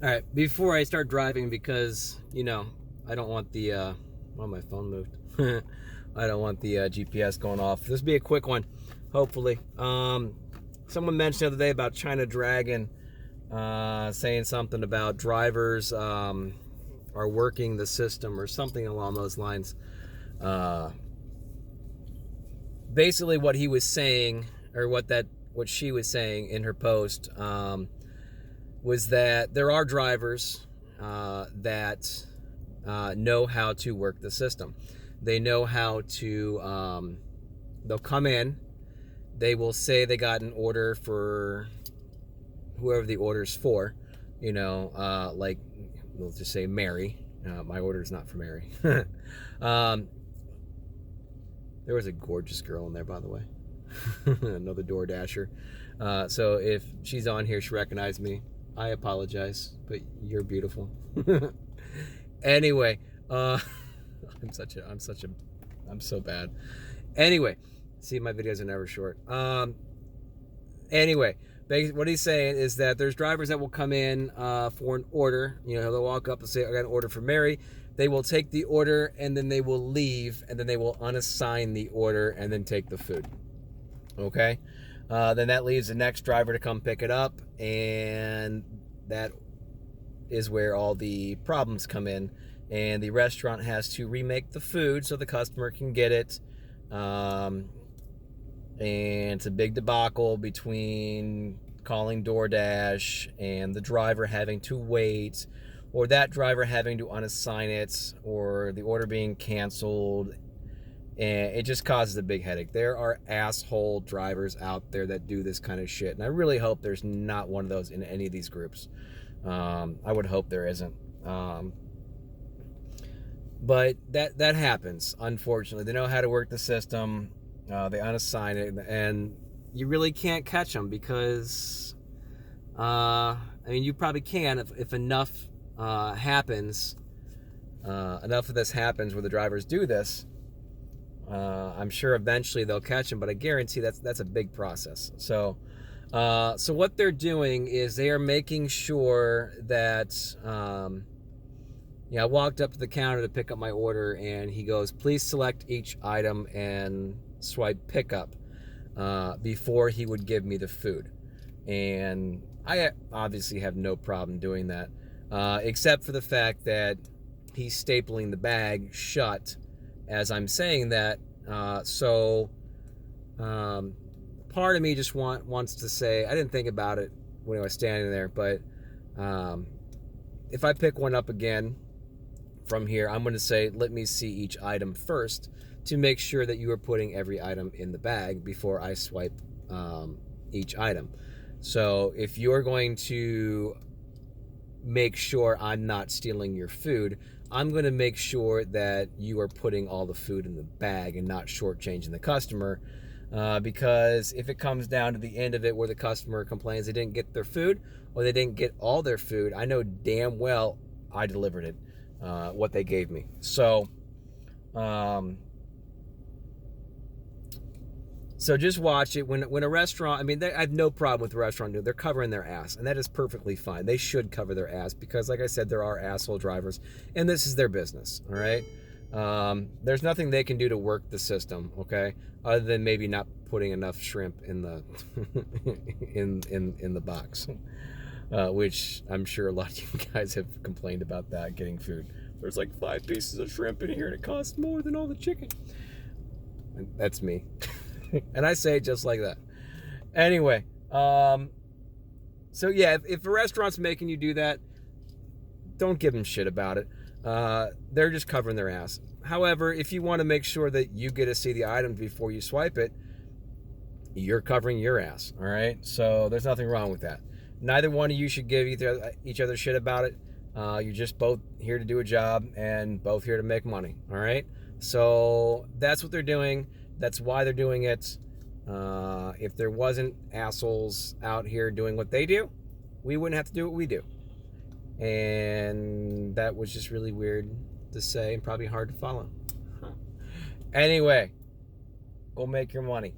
All right, before I start driving, because I don't want the well, my phone moved. I don't want the GPS going off. This will be a quick one, hopefully. Someone mentioned the other day about China Dragon, saying something about drivers are working the system or something along those lines. Uh, Basically, what he was saying, or what she was saying in her post, was that there are drivers that know how to work the system. They know how to. They'll come in. They will say they got an order for whoever the order's for. Like we'll just say Mary. My order is not for Mary. um, there was a gorgeous girl in there, by the way. Another door dasher. So if she's on here, she recognized me. I apologize, but you're beautiful. Anyway, I'm so bad. Anyway, see, my videos are never short. Anyway, what he's saying is that there's drivers that will come in for an order. They'll walk up and say, I got an order for Mary. They will take the order and then they will leave and then they will unassign the order and then take the food. Okay? Then that leaves the next driver to come pick it up, and that is where all the problems come in. And the restaurant has to remake the food so the customer can get it. And it's a big debacle between calling DoorDash and the driver having to wait, or that driver having to unassign it, or the order being canceled. And it just causes a big headache. There are asshole drivers out there that do this kind of shit. And I really hope there's not one of those in any of these groups. I would hope there isn't. But that happens, unfortunately. They know how to work the system. They unassign it. And you really can't catch them because, you probably can if enough happens. Enough of this happens where the drivers do this. I'm sure eventually they'll catch them, but I guarantee that's a big process. So what they're doing is they are making sure that, I walked up to the counter to pick up my order, and he goes, please select each item and swipe pickup, before he would give me the food. And I obviously have no problem doing that, except for the fact that he's stapling the bag shut as I'm saying that. Part of me just wants to say, I didn't think about it when I was standing there, but if I pick one up again from here, I'm going to say, let me see each item first to make sure that you are putting every item in the bag before I swipe each item. So if you're going to make sure I'm not stealing your food, I'm going to make sure that you are putting all the food in the bag and not shortchanging the customer, because if it comes down to the end of it where the customer complains they didn't get their food or they didn't get all their food, I know damn well I delivered it, what they gave me. So just watch it. When a restaurant, I have no problem with the restaurant. They're covering their ass, and that is perfectly fine. They should cover their ass because, like I said, there are asshole drivers, and this is their business, all right? There's nothing they can do to work the system, okay, other than maybe not putting enough shrimp in the in the box, which I'm sure a lot of you guys have complained about that, getting food. There's like 5 pieces of shrimp in here, and it costs more than all the chicken. And that's me. And I say it just like that. Anyway, so yeah, if a restaurant's making you do that, don't give them shit about it. They're just covering their ass. However, if you want to make sure that you get to see the items before you swipe it, you're covering your ass, all right? So there's nothing wrong with that. Neither one of you should give each other shit about it. You're just both here to do a job and both here to make money, all right? So that's what they're doing. That's why they're doing it. If there wasn't assholes out here doing what they do, we wouldn't have to do what we do. And that was just really weird to say and probably hard to follow. Anyway, go make your money.